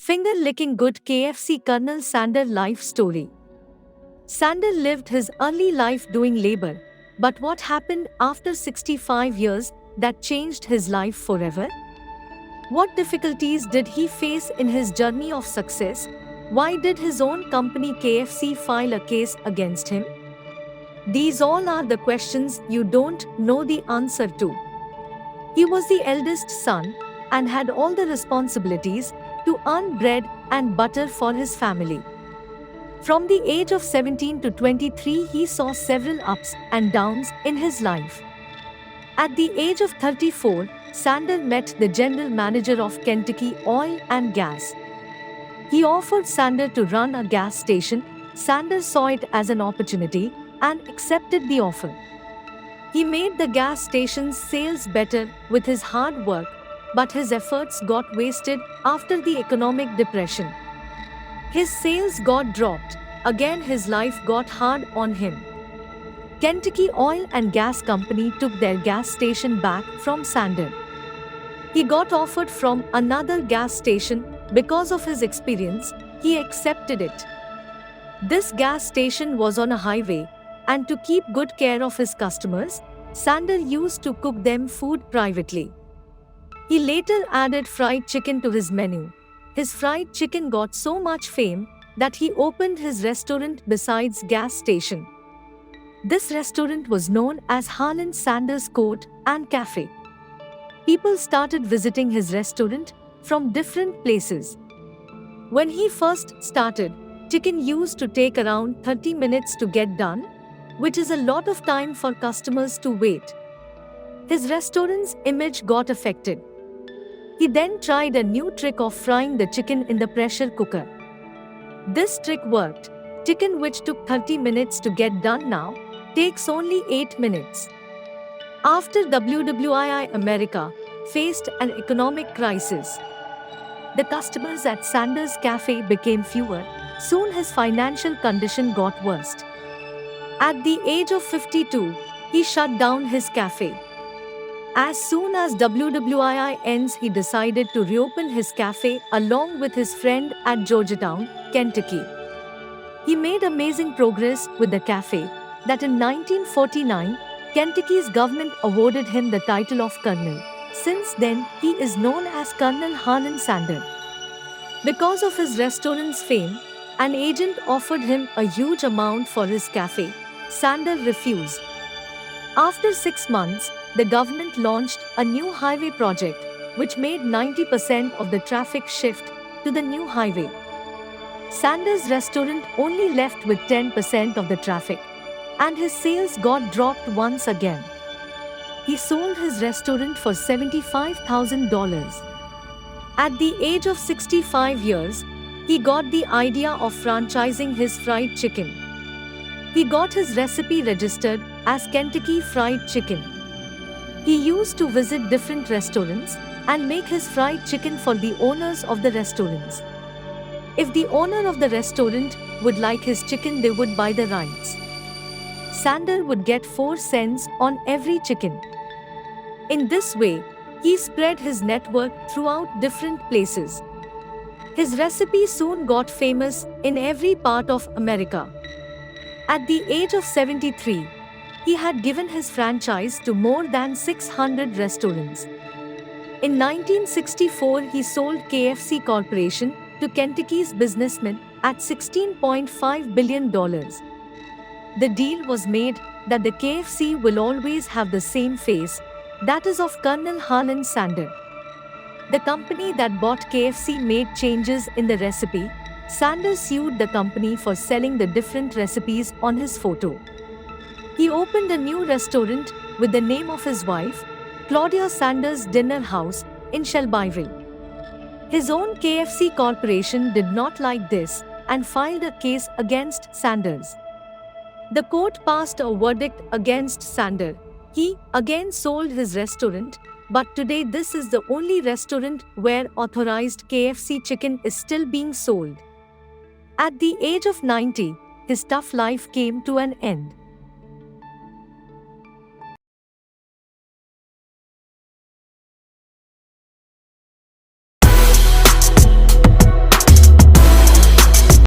Finger-licking good KFC Colonel Sanders life story. Sanders lived his early life doing labor, but what happened after 65 years that changed his life forever? What difficulties did he face in his journey of success? Why did his own company KFC file a case against him? These all are the questions you don't know the answer to. He was the eldest son and had all the responsibilities to earn bread and butter for his family. From the age of 17 to 23, he saw several ups and downs in his life. At the age of 34, Sanders met the general manager of Kentucky Oil and Gas. He offered Sanders to run a gas station. Sanders saw it as an opportunity and accepted the offer. He made the gas station's sales better with his hard work, but his efforts got wasted after the economic depression. His sales got dropped. Again, his life got hard on him. Kentucky Oil and Gas Company took their gas station back from Sanders. He got offered from another gas station. Because of his experience, he accepted it. This gas station was on a highway, and to keep good care of his customers, Sanders used to cook them food privately. He later added fried chicken to his menu. His fried chicken got so much fame that he opened his restaurant besides gas station. This restaurant was known as Harlan Sanders Court and Cafe. People started visiting his restaurant from different places. When he first started, chicken used to take around 30 minutes to get done, which is a lot of time for customers to wait. His restaurant's image got affected. He then tried a new trick of frying the chicken in the pressure cooker. This trick worked. Chicken, which took 30 minutes to get done, now takes only 8 minutes. After WWII America faced an economic crisis, the customers at Sanders Cafe became fewer. Soon his financial condition got worse. At the age of 52, he shut down his cafe. As soon as WWII ends, he decided to reopen his cafe along with his friend at Georgetown, Kentucky. He made amazing progress with the cafe that in 1949, Kentucky's government awarded him the title of Colonel. Since then, he is known as Colonel Harlan Sanders. Because of his restaurant's fame, an agent offered him a huge amount for his cafe. Sanders refused. After 6 months, the government launched a new highway project, which made 90% of the traffic shift to the new highway. Sanders' restaurant only left with 10% of the traffic, and his sales got dropped once again. He sold his restaurant for $75,000. At the age of 65 years, he got the idea of franchising his fried chicken. He got his recipe registered as Kentucky Fried Chicken. He used to visit different restaurants and make his fried chicken for the owners of the restaurants. If the owner of the restaurant would like his chicken, they would buy the rights. Sanders would get 4 cents on every chicken. In this way, he spread his network throughout different places. His recipe soon got famous in every part of America. At the age of 73, he had given his franchise to more than 600 restaurants. In 1964, he sold KFC Corporation to Kentucky's businessmen at $16.5 billion. The deal was made that the KFC will always have the same face, that is of Colonel Harlan Sanders. The company that bought KFC made changes in the recipe. Sanders sued the company for selling the different recipes on his photo. He opened a new restaurant with the name of his wife, Claudia Sanders Dinner House, in Shelbyville. His own KFC Corporation did not like this and filed a case against Sanders. The court passed a verdict against Sanders. He again sold his restaurant, but today this is the only restaurant where authorized KFC chicken is still being sold. At the age of 90, his tough life came to an end.